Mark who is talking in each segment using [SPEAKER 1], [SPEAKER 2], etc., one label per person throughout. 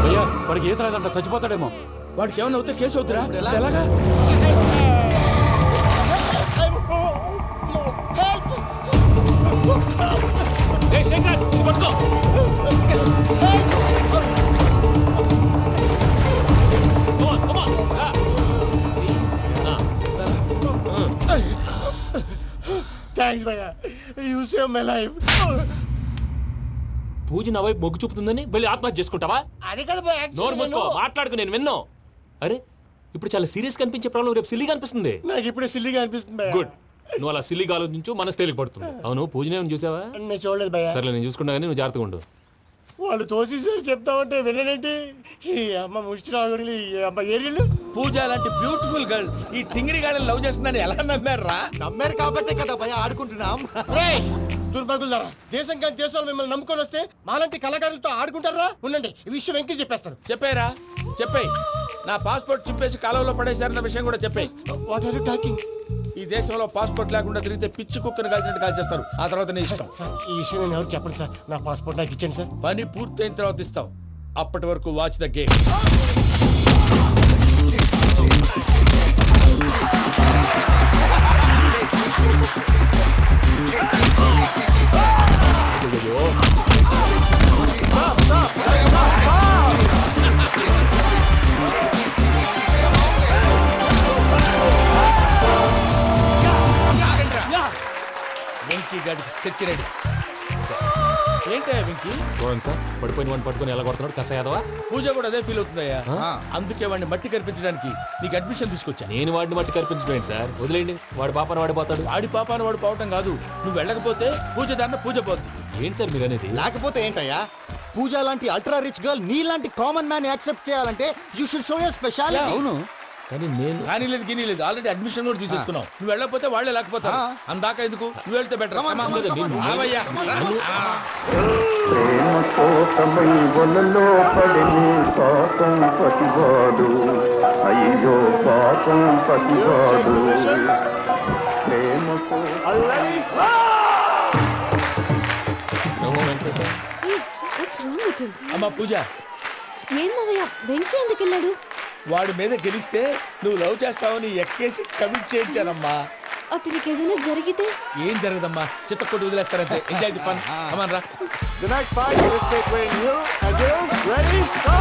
[SPEAKER 1] భయ్యా వాడికి ఈత రాదంట, చచ్చిపోతాడేమో.
[SPEAKER 2] వాడికి ఏమన్నా అవుతే కేసు అవుతురా? ఎలాగా?
[SPEAKER 3] థ్యాంక్స్ భయ్యా, యు సేవ్ మై లైఫ్.
[SPEAKER 4] పూజ నా వైపు మొగ్గు చూపుతుందని వెళ్ళి ఆత్మహత్య చేసుకుంటావా?
[SPEAKER 3] అది కదా
[SPEAKER 4] నోరు మూసుకో, మాట్లాడుకు, నేను విన్నాను. అరే ఇప్పుడు చాలా సీరియస్ కనిపించే ప్రాబ్లం రేపు సిల్లీగా అనిపిస్తుంది.
[SPEAKER 3] నాకు ఇప్పుడే సిల్లిగా అనిపిస్తుంది భయ్యా.
[SPEAKER 4] గుడ్, నువ్వు అలా సిల్లీగా ఆలోచించు, మనసు తేలిక పడుతుంది. అవును పూజనే చూసావా?
[SPEAKER 3] నేను చూడలేదు భయ్యా.
[SPEAKER 4] సర్లే నేను చూసుకున్నా కానీ నువ్వు జాగ్రత్తగా ఉండు.
[SPEAKER 3] వాళ్ళు తోసేసారు చెప్తామంటే విననేంటి? ఈ అమ్మ ముష్టి రాగుడి అమ్మ ఏరియలు.
[SPEAKER 2] పూజ లాంటి బ్యూటిఫుల్ గర్ల్ ఈ టింగిరి గాడిని లవ్ చేస్తుందని ఎలా నమ్మారా?
[SPEAKER 5] నమ్మారు కాబట్టే కదా భయ ఆడుకుంటున్నాం.
[SPEAKER 3] దుర్భగులారా, దేశం కానీ దేశంలో మిమ్మల్ని నమ్ముకొని వస్తే మాలాంటి కళాకారులతో ఆడుకుంటారా? ఉండండి, ఈ విషయం వెంకీ చెప్పేస్తాను.
[SPEAKER 2] చెప్పారా? చెప్పేయ్. నా పాస్పోర్ట్ చింపేసి కాలువలో పడేశారన్న విషయం కూడా చెప్పేయ్.
[SPEAKER 3] What are you talking?
[SPEAKER 2] ఈ దేశంలో పాస్పోర్ట్ లేకుండా తిరిగితే పిచ్చి కుక్కను కాల్చినట్టు కాల్చేస్తారు. ఆ తర్వాత నీ ఇష్టం.
[SPEAKER 3] సార్ ఈ విషయం నేను ఎవరు చెప్పండి సార్. నా పాస్పోర్ట్ నాకు ఇచ్చేయండి సార్.
[SPEAKER 2] పని పూర్తయిన తర్వాత ఇస్తాం. అప్పటి వరకు వాచ్ ద గేమ్. వెంకీ గాడికి స్కెచ్ రెడీ. ఏంటయ్యా వెంకీ?
[SPEAKER 4] చూడండి సార్, పడిపోయిన వాడిని పట్టుకొని ఎలా కొడుతున్నాడు కసాయాదవా.
[SPEAKER 2] పూజ కూడా అదే ఫీల్ అవుతుందయ్యా. అందుకే వాడిని మట్టి కనిపించడానికి నీకు అడ్మిషన్ తీసుకొచ్చా.
[SPEAKER 4] నేను వాడిని మట్టి కనిపించబోయింది సార్, వదిలేండి. వాడి పాపను వాడిపోతాడు.
[SPEAKER 2] వాడి పాపాను వాడు పోవటం కాదు, నువ్వు వెళ్ళకపోతే పూజ దాన్న పూజ పోద్ది.
[SPEAKER 4] ఏంటి సార్ మీరు అనేది?
[SPEAKER 5] లేకపోతే ఏంటయ్యా? పూజ లాంటి అల్ట్రా రిచ్ గర్ల్ నీ లాంటి కామన్ మ్యాన్ యాక్సెప్ట్ చేయాలంటే you should show your speciality.
[SPEAKER 1] అవును,
[SPEAKER 4] కానీ నేను
[SPEAKER 2] కానీ లేదు గిని లేదు, ఆల్రెడీ అడ్మిషన్ కూడా తీసేసుకున్నావు. నువ్వు వెళ్ళకపోతే వాళ్ళే లేకపోతారు. అందాక ఎందుకు? నువ్వు వెళ్తే బెటర్.
[SPEAKER 6] ప్రేమ కోసమై వలలో పడని పాపం పతివాడు, అయ్యో పాపం పతివాడు. ప్రేమ
[SPEAKER 2] అమ్మా పూజ,
[SPEAKER 7] ఏం మావయ్య వెంకీ ఎందుకు వెళ్ళాడు?
[SPEAKER 2] వాడి మీద గెలిస్తే నువ్వు లవ్ చేస్తావని ఎక్కేసి కమిట్ చేయించానమ్మా.
[SPEAKER 7] అతనికి ఏదైనా జరిగితే?
[SPEAKER 2] ఏం జరగదమ్మా, చిత్తకొట్టి వదిలేస్తారంతే. Enjoy the fun. కమాన్ రా.
[SPEAKER 3] The next fight is between you and you. Ready? Go!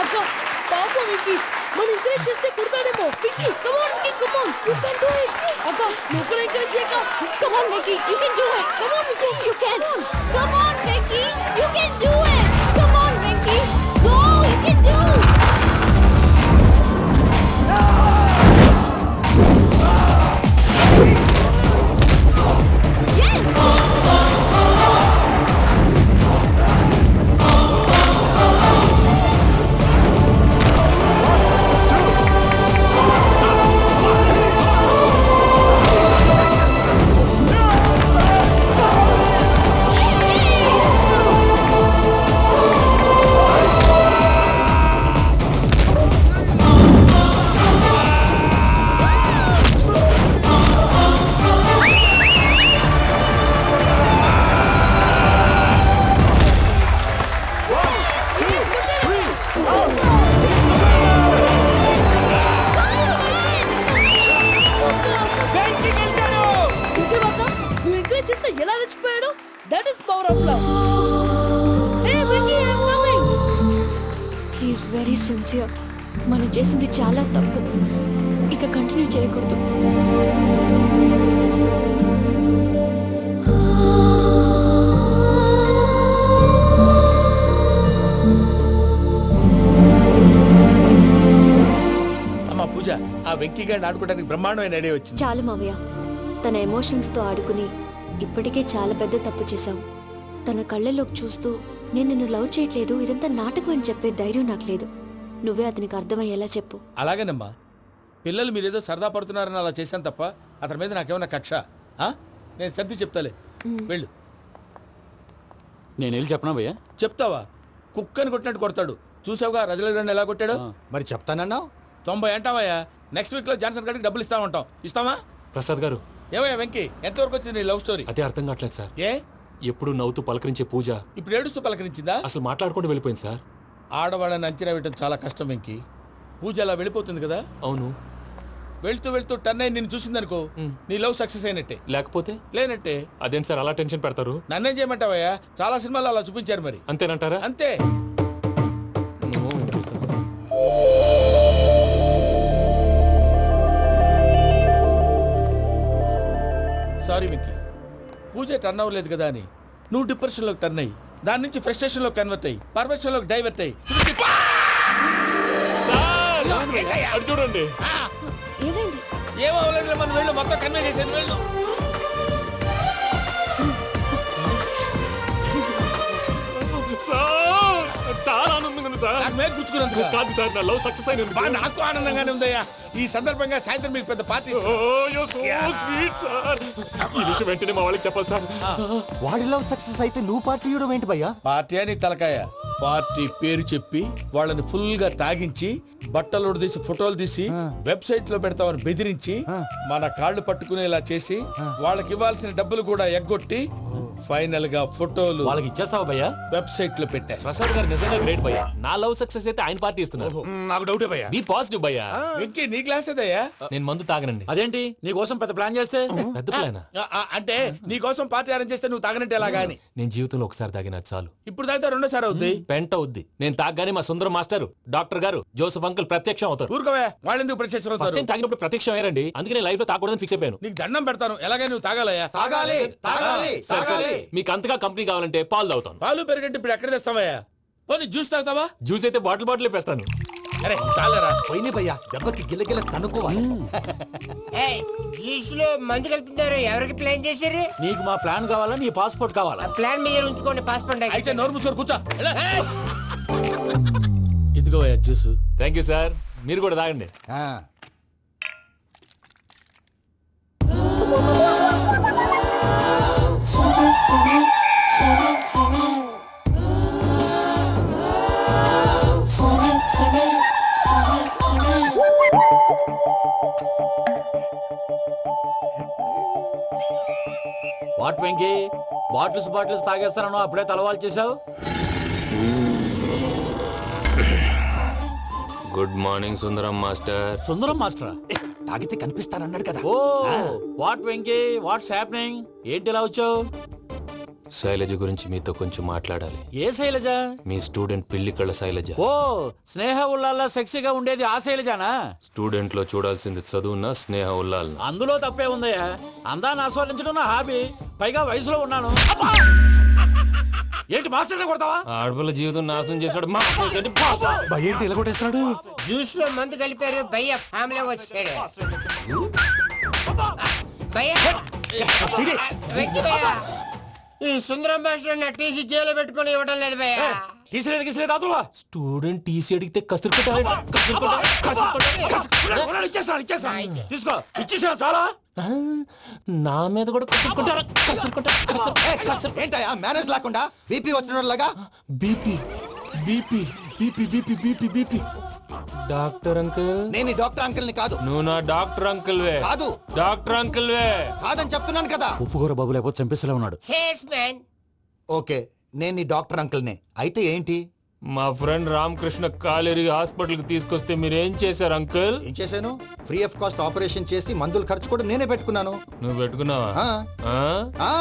[SPEAKER 7] అక్క పాపం వెంకీ, మనం ఎంకరేజ్ చేస్తే కుడతాడేమో. Venky come on Venky, come on, you can do it. అక్క నువ్వు కూడా ఎంకరేజ్ చేయక. Come on Venky, you can do it. Come on Venky, you can. Come on Venky, you can do it. Come on Venky, go, you can do. ఎలా రెచ్చిపోయాడు? That is power of love. Hey Venky, I am coming. He is very sincere. మనం చేసింది చాలా తప్పు, ఇక continue చేయకూడదు.
[SPEAKER 2] అమ్మా పూజ, ఆ వెంకీ గారిని ఆడుకోవడానికి బ్రహ్మాండమైన ఐడియా వచ్చింది.
[SPEAKER 7] చాలు మావయ్య,
[SPEAKER 8] తన ఎమోషన్స్తో ఆడుకుని ఇప్పటికే చాలా పెద్ద తప్పు చేశావు. తన కళ్ళలోకి చూస్తూ నేను నిన్ను లవ్ చేయట్లేదు, ఇదంతా నాటకం అని చెప్పే ధైర్యం నాకు లేదు. నువ్వే అతనికి అర్థమయ్యేలా చెప్పు.
[SPEAKER 2] అలాగేనమ్మా, పిల్లలు మీరేదో సరదా పడుతున్నారని అలా చేశాను తప్ప అతని మీద నాకేమన్నా కక్ష? నేను సర్ది చెప్తాలే, వెళ్ళు.
[SPEAKER 1] నేను వెళ్ళి చెప్పనా భయ్యా?
[SPEAKER 2] చెప్తావా? కుక్కని కొట్టినట్టు కొడతాడు. చూసావుగా రజలగడ్డ ఎలా కొట్టాడు?
[SPEAKER 5] మరి చెప్తానన్నావు.
[SPEAKER 2] 90 అంటావయ్యా. నెక్స్ట్ వీక్ లో జాన్సన్ గారికి డబ్బులు ఇస్తామంటాం. ఇస్తావా?
[SPEAKER 4] ప్రసాద్ గారు,
[SPEAKER 2] ఏమయ్యా వెంకీ, ఎంతవరకు వచ్చింది నీ లవ్ స్టోరీ?
[SPEAKER 4] అదే అర్థం కావట్లేదు సార్.
[SPEAKER 2] ఏ
[SPEAKER 4] ఎప్పుడు నవ్వుతూ పలకరించే పూజ
[SPEAKER 2] ఇప్పుడు ఏడుస్తూ పలకరించిందా?
[SPEAKER 4] అసలు మాట్లాడుకుంటూ వెళ్ళిపోయింది సార్.
[SPEAKER 2] ఆడవాళ్ళని అంచనా వేయటం చాలా కష్టం వెంకీ. పూజ అలా వెళ్ళిపోతుంది కదా.
[SPEAKER 4] అవును.
[SPEAKER 2] వెళ్తూ వెళ్తూ టర్న్ అయి నిన్ను చూసిందనుకో, నీ లవ్ సక్సెస్ అయినట్టే.
[SPEAKER 4] లేకపోతే
[SPEAKER 2] లేనట్టే.
[SPEAKER 4] అదేంటి సార్ అలా టెన్షన్ పెడతారు?
[SPEAKER 2] నన్నేం చేయమంటావయ్యా? చాలా సినిమాలు అలా చూపించారు మరి.
[SPEAKER 4] అంతేనంటారా?
[SPEAKER 2] అంతే.
[SPEAKER 4] No, okay, sir.
[SPEAKER 2] Sorry Venky, Pooja turn అవ్వలేదు కదా అని నువ్వు డిప్రెషన్ లోకి టర్న్ అయ్యి దాని నుంచి ఫ్రస్ట్రేషన్ లో కన్వర్ట్ అయ్యి పర్వర్షన్ లోకి డైవర్ట్ అయ్యి
[SPEAKER 4] సార్, అటు చూడండి.
[SPEAKER 8] ఏమైంది?
[SPEAKER 2] ఏమో అవ్వలేదు, మనం వెళ్ళు, మొత్తం కన్వే చేసేది వెళ్ళు.
[SPEAKER 4] సార్, చాలా ఆనందంగా ఉంది సార్.
[SPEAKER 2] నాకు మీద గుచ్చుకున్నందుకు
[SPEAKER 4] కాదు సార్, నా లవ్ సక్సెస్ అయినందుకు.
[SPEAKER 2] నాకు ఆనందంగానే ఉందయ్యా. ఈ సందర్భంగా సాయంత్రం మీకు పెద్ద పార్టీ.
[SPEAKER 4] Sweet sir. ఈ విషయం వెంటనే మా వాళ్ళకి చెప్పాలి సార్.
[SPEAKER 5] వాడి లవ్ సక్సెస్ అయితే నువ్వు పార్టీ ఇవ్వడం ఏంటి భయ్యా?
[SPEAKER 2] పార్టీ అని తలకాయ. పార్టీ పేరు చెప్పి వాళ్ళని ఫుల్ గా తాగించి బట్టలు తీసి ఫోటోలు తీసి వెబ్సైట్ లో పెడతామని బెదిరించి మన కాళ్ళు పట్టుకునేలా చేసి వాళ్ళకి ఇవ్వాల్సిన డబ్బులు కూడా ఎగ్గొట్టి ఫైనల్ గా ఫోటోలు
[SPEAKER 1] వాళ్ళకి ఇచ్చేస్తావా భయ్యా?
[SPEAKER 2] వెబ్సైట్ లో పెట్టేస్తా.
[SPEAKER 4] ప్రసాద్ గారు నిజంగా గ్రేట్ భయ్యా. నా లవ్ సక్సెస్ అయితే ఆయన పార్టీ ఇస్తున్నారు.
[SPEAKER 2] నాకు డౌటే భయ్యా.
[SPEAKER 4] బీ పాజిటివ్ భయ్యా.
[SPEAKER 2] వెంకీ నీ గ్లాస్ ఏదయ్యా?
[SPEAKER 4] నేను మందు తాగనండి.
[SPEAKER 1] అదేంటి నీ కోసం పెద్ద ప్లాన్ చేస్తే?
[SPEAKER 4] పెద్ద ప్లానా?
[SPEAKER 2] అంటే నీ కోసం పార్టీ అరేంజ్ చేస్తే నువ్వు తాగనంటే ఎలాగా అని.
[SPEAKER 4] నేను జీవితంలో ఒకసారి తాగినా చాలు.
[SPEAKER 2] ఇప్పుడు తాగితే రెండోసారి అవుద్ది.
[SPEAKER 4] పెంట అవుద్ది. నేను తాగగానే మా సుందరం మాస్టర్, డాక్టర్ గారు, జోసఫ్ అంకుల్ ప్రత్యక్షం అవుతారు.
[SPEAKER 2] ఊరుకోవే, వాళ్ళెందుకు
[SPEAKER 4] ఫస్ట్
[SPEAKER 2] ప్రత్యక్షం?
[SPEAKER 4] టైం తాగినప్పుడు ప్రత్యక్షం అయ్యారండి. అందుకే నేను లైఫ్ లో తాగకూడదని ఫిక్స్ అయిపోయాను.
[SPEAKER 2] నీకు దండం పెడతాను, ఎలాగే నువ్వు తాగాలయ్యా.
[SPEAKER 5] తాగాలి తాగాలి
[SPEAKER 4] సరే, సరే.
[SPEAKER 5] తాగాలి.
[SPEAKER 4] మీకు అంతగా కంపెనీ కావాలంటే పాలు తాగుతాను.
[SPEAKER 2] పాలు పెరిగంటే ఇప్పుడు ఎక్కడ తెస్తావయ్యా? పోనీ జ్యూస్ తాగుతావా?
[SPEAKER 4] జ్యూస్ అయితే బాటిల్ వేస్తాను.
[SPEAKER 2] అరే చాలరా.
[SPEAKER 5] పోయిన భయ్యా, దెబ్బకి గిల్లగిల్ల కనుక్కోవాలి.
[SPEAKER 9] జ్యూస్ లో మందు కలుపుతున్నారు. ఎవరికి ప్లాన్ చేశారు?
[SPEAKER 1] నీకు మా ప్లాన్ కావాలా, నీ పాస్పోర్ట్ కావాలా?
[SPEAKER 9] ఆ ప్లాన్ మీద ఉంచుకోండి. పాస్పోర్ట్
[SPEAKER 2] అయితే నోరు మూసుకొని కూర్చో. ఎలా? ఇదిగోవయ్యా జ్యూస్.
[SPEAKER 4] Thank you sir. మీరు కూడా తాగండి.
[SPEAKER 5] ఆ.
[SPEAKER 1] వాట్ వెంకీ, బాటిల్స్ తాగేస్తానో అప్పుడే తలవాలు చేసావు?
[SPEAKER 4] Good morning Sundaram master.
[SPEAKER 1] Sundaram మాస్టరా?
[SPEAKER 5] తాగితే కనిపిస్తానన్నాడు కదా.
[SPEAKER 1] Oh what Venky, what's happening? ఏంటి ఇలా వచ్చావు?
[SPEAKER 4] శైలజ గురించి మీతో కొంచెం మాట్లాడాలి.
[SPEAKER 1] ఏ శైలజ?
[SPEAKER 4] మీ స్టూడెంట్ పిల్లి కళ్ళ శైలజ.
[SPEAKER 1] ఓ స్నేహ ఉల్లాల్లో సెక్సీగా ఉండేది ఆ శైలజానా?
[SPEAKER 4] స్టూడెంట్ లో చూడాల్సింది చదువున స్నేహ ఉల్లాల్.
[SPEAKER 1] అందులో తప్పే ఉందయ్యా. అందాన్ని ఆస్వాదించడం నా హాబీ. పైగా వయసులో ఉన్నాను. ఏంటి మాస్టర్ కొడతావా?
[SPEAKER 4] ఆడపిల్ల జీవితం నాశనం చేశాడు.
[SPEAKER 1] ఏంటి ఇలా కొట్టేస్తున్నాడు?
[SPEAKER 9] జ్యూస్ లో మందు కలిపారు. భయ్య ఫ్యామిలీ వచ్చాడు. భయ్య వెక్కి భయ్య, ఈ సుందరం భాష నా టీసీ జైలు పెట్టుకొని ఇవ్వడం లేదు భయ్య.
[SPEAKER 1] తీసిలేదు అదువా?
[SPEAKER 4] స్టూడెంట్ టీసీ అడిగితే
[SPEAKER 1] ఇచ్చేస్తాను. తీసుకో, ఇచ్చేసా చాలా.
[SPEAKER 4] నా మీద కూడా
[SPEAKER 5] ఏంటయ్యా మేనేజ్ లేకుండా బీపీ వచ్చినలాగా?
[SPEAKER 4] BP BP BP BP BP BP. Doctor uncle,
[SPEAKER 5] నేను ఈ డాక్టర్ అంకుల్ ని కాదు.
[SPEAKER 4] నువ్వు నా డాక్టర్ అంకుల్ వే.
[SPEAKER 5] కాదు
[SPEAKER 4] డాక్టర్ అంకుల్ వే.
[SPEAKER 5] కాదని చెప్తున్నాను కదా.
[SPEAKER 1] ఉప్పుకూర బాబు లేకపోతే చంపేసేలా ఉన్నాడు.
[SPEAKER 9] Sales man.
[SPEAKER 5] ఓకే, నేను ఈ డాక్టర్ అంకుల్ నే. అయితే ఏంటి?
[SPEAKER 4] మా ఫ్రెండ్ రామకృష్ణ కాలేరికి హాస్పిటల్ కి తీసుకొస్తే మీరేం చేశారు అంకుల్?
[SPEAKER 5] ఏం చేశాను? ఫ్రీ ఆఫ్ కాస్ట్ ఆపరేషన్ చేసి మందుల ఖర్చు కూడా నేనే పెట్టుకున్నాను.
[SPEAKER 4] నువ్వు పెట్టుకున్నావా?
[SPEAKER 5] ఆ,
[SPEAKER 4] ఆ?
[SPEAKER 5] ఆ.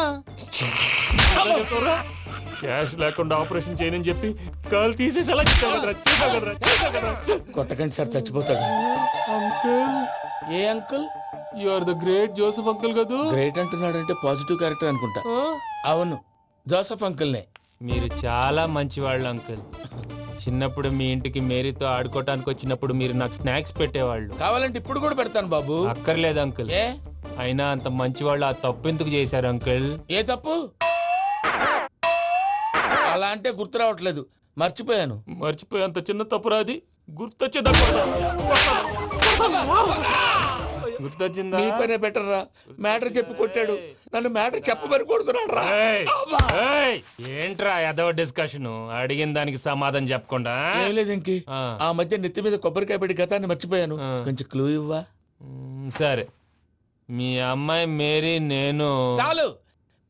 [SPEAKER 4] క్యాష్ లేకుండా ఆపరేషన్ చేయనని చెప్పి కాల్ తీసేసి ఎలా
[SPEAKER 2] కొట్టకండి సార్, చచ్చిపోతాడు.
[SPEAKER 4] అంకుల్,
[SPEAKER 2] ఏ uncle?
[SPEAKER 4] You are the great Joseph uncle కదూ?
[SPEAKER 2] గ్రేట్ అంటున్నాడంటే పాజిటివ్ క్యారెక్టర్ అనుకుంటా. అవును, జోసఫ్ అంకుల్నే.
[SPEAKER 4] మీరు చాలా మంచివాళ్ళు అంకుల్. చిన్నప్పుడు మీ ఇంటికి మేరీతో ఆడుకోవటానికి వచ్చినప్పుడు మీరు నాకు స్నాక్స్ పెట్టేవాళ్ళు.
[SPEAKER 2] కావాలంటే ఇప్పుడు కూడా పెడతాను బాబు.
[SPEAKER 4] అక్కర్లేదు అంకుల్.
[SPEAKER 2] ఏ
[SPEAKER 4] అయినా అంత మంచి వాళ్ళు ఆ తప్పు ఎందుకు చేశారు అంకుల్?
[SPEAKER 2] ఏ తప్పు? అలా అంటే గుర్తు రావట్లేదు, మర్చిపోయాను.
[SPEAKER 4] మర్చిపోయి అంత చిన్న తప్పురా అది? గుర్తొచ్చేదా? గుర్తొచ్చిందా?
[SPEAKER 2] నీ పనే బెటర్ రా. మ్యాటర్ చెప్పి కొట్టాడు, నన్ను మ్యాటర్ చెప్పమని కొడుతున్నాడు రా.
[SPEAKER 4] ఏయ్, ఏంట్రా ఎదవ డిస్కషన్? అడిగిన దానికి సమాధానం చెప్పకుండా
[SPEAKER 2] ఏం లేదు ఇంకి. ఆ మధ్య నెత్తి మీద కొబ్బరికాయ పెట్టి గతాన్ని మర్చిపోయాను. కొంచెం క్లూ ఇవ్వా?
[SPEAKER 4] సరే, మీ అమ్మాయి మేరీ నేను
[SPEAKER 2] చాలు.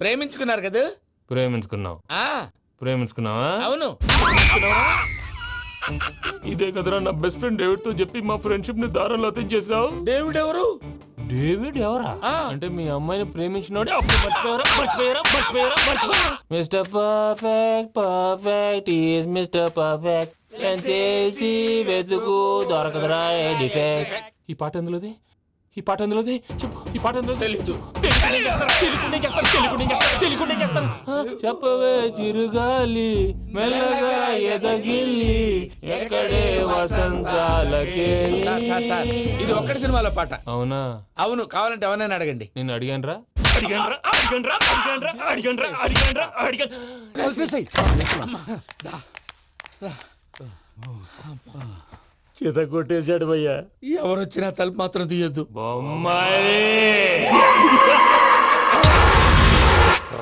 [SPEAKER 2] ప్రేమించుకున్నారు కదా?
[SPEAKER 4] ప్రేమించుకున్నావు. ప్రేమించుకున్నావా?
[SPEAKER 2] అవును.
[SPEAKER 4] ఇదే కదరా నా బెస్ట్ ఫ్రెండ్ డేవిడ్ తో చెప్పి మా ఫ్రెండ్షిప్ ని దారంలో తెచ్చేసావు.
[SPEAKER 2] డేవిడ్ ఎవరు?
[SPEAKER 4] డేవిడ్ ఎవరా? అంటే మీ అమ్మాయిని ప్రేమించినోడే అప్పుడు మర్చిపోయారా? Mister perfect perfect is mister perfect చేసి వెతుకు దొరకదురా డిఫెక్ట్. ఈ పాట ఎందులోది? ఈ పాట ఎందులోది? చెప్పు. ఈ పాట ఎందులో?
[SPEAKER 2] తెలీదు.
[SPEAKER 4] చెప్పవే చిరుగాలి మెల్లగా ఎదగిల్లి ఎక్కడే వసంతాలకే.
[SPEAKER 2] ఇది ఒక్కటి సినిమాలో పాట.
[SPEAKER 4] అవునా?
[SPEAKER 2] అవును. కావాలంటే ఎవరైనా అడగండి.
[SPEAKER 4] నేను అడిగాను రా.
[SPEAKER 5] చేత కొట్టేశాడు భయ్యా.
[SPEAKER 2] ఎవరు వచ్చినా తలుపు మాత్రం తీయొద్దు.
[SPEAKER 4] బొమ్మాయి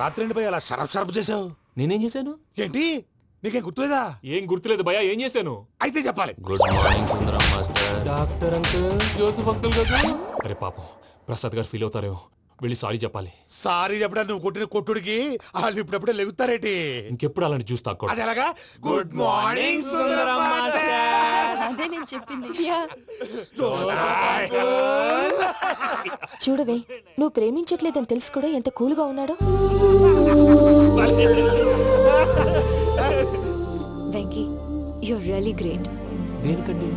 [SPEAKER 1] రాత్రి భయ అలా షరఫ్ చేసావు.
[SPEAKER 4] నేనేం చేశాను?
[SPEAKER 1] ఏంటి నీకేం గుర్తులేదా?
[SPEAKER 4] ఏం గుర్తులేదు భయ్యా. ఏం చేశాను?
[SPEAKER 1] అయితే చెప్పాలి.
[SPEAKER 4] Good morning Sundaram master. Doctor uncle, Joseph uncle కదా? అరే పాపం, ప్రసాద్ గారు ఫీల్ అవుతారేమో. వెళ్ళి సారీ చెప్పాలి.
[SPEAKER 1] సారీ చెప్పడా నువ్వు కొట్టిన కొట్టుడికి వాళ్ళు ఇప్పుడప్పుడే లెగుతారేటి?
[SPEAKER 4] ఇంకెప్పుడు అలాంటి జ్యూస్ తాక్కూడదు.
[SPEAKER 1] అది ఎలాగా? Good morning Sundaram master.
[SPEAKER 8] అదే నేను చెప్పింది.
[SPEAKER 7] చూడవే, నువ్వు ప్రేమించట్లేదని తెలుసు కూడా ఎంత కూల్గా ఉన్నాడో.
[SPEAKER 8] Venky, you're really great.
[SPEAKER 4] దేనికండి?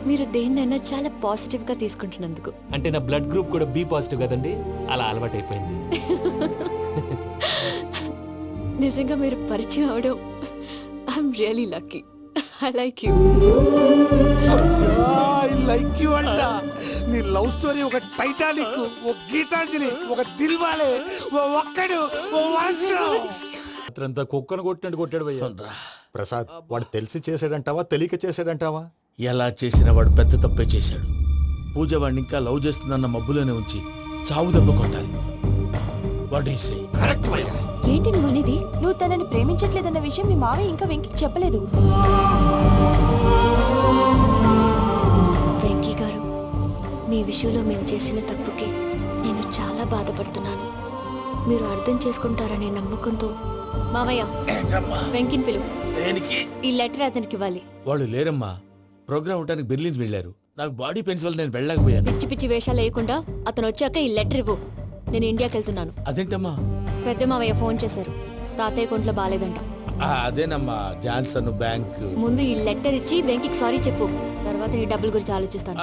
[SPEAKER 8] మీరు దేన్నైనా చాలా పాజిటివ్ గా తీసుకుంటున్నందుకు.
[SPEAKER 4] అంటే నా బ్లడ్ గ్రూప్ కూడా బి పాజిటివ్ కదండి, అలా అలవాటు అయిపోయింది.
[SPEAKER 8] నిజంగా మీరు పరిచయం అవడం I'm really lucky. I like you.
[SPEAKER 1] I like you అంట. నీ లవ్ స్టోరీ ఒక టైటానిక్, ఒక గీతాంజలి, ఒక దిల్వాలే, ఒక్కడు
[SPEAKER 5] రాత్రంతా కుక్కను కొట్టినట్టు కొట్టాడు భయ్యా. ప్రసాద్, వాడు తెలిసి చేసాడంటావా తెలియక చేసాడంటావా?
[SPEAKER 2] ఎలా చేసిన వాడు పెద్ద తప్పే చేశాడు. పూజ వాడిని ఇంకా లవ్ చేస్తుందన్న మబ్బులోనే ఉంచి చావు దెబ్బ కొట్టాలి. వాడేసే
[SPEAKER 1] కరెక్ట్ భయ్యా.
[SPEAKER 7] ఏంటి నువ్వు అనేది? నువ్వు తనని ప్రేమించట్లేదన్న విషయం మీ మావయ్య ఇంకా వెంకికి చెప్పలేదు.
[SPEAKER 8] వెంకీ గారు, మీ విషయంలో మేము చేసిన తప్పుకి నేను చాలా బాధపడుతున్నాను. మీరు అర్థం చేసుకుంటారనే నమ్మకంతో మావయ్య వెంకిని పిలువు. ఈ లెటర్ అతనికి ఇవ్వాలి.
[SPEAKER 2] వాళ్ళు లేరమ్మా, ప్రోగ్రామ్ ఉండడానికి బెర్లిన్ వెళ్ళారు. నాకు బాడీ పెయిన్స్ వల్ల నేను వెళ్ళలేకపోయాను.
[SPEAKER 8] పిచ్చి పిచ్చి వేషాలు వేయకుండా అతను వచ్చాక ఈ లెటర్ ఇవ్వు. నేను ఇండియాకి వెళ్తున్నాను.
[SPEAKER 2] అదేంటమ్మా?
[SPEAKER 8] పెద్ద మావయ్య ఫోన్ చేశారు, తాతయ్య కొంట్లో బాలేదంట.
[SPEAKER 2] అదేనమ్మా, జాన్సన్ బ్యాంక్.
[SPEAKER 8] ముందు ఈ లెటర్ ఇచ్చి వెంకికి సారీ చెప్పు, తర్వాత నీ డబ్బుల గురించి ఆలోచిస్తాను.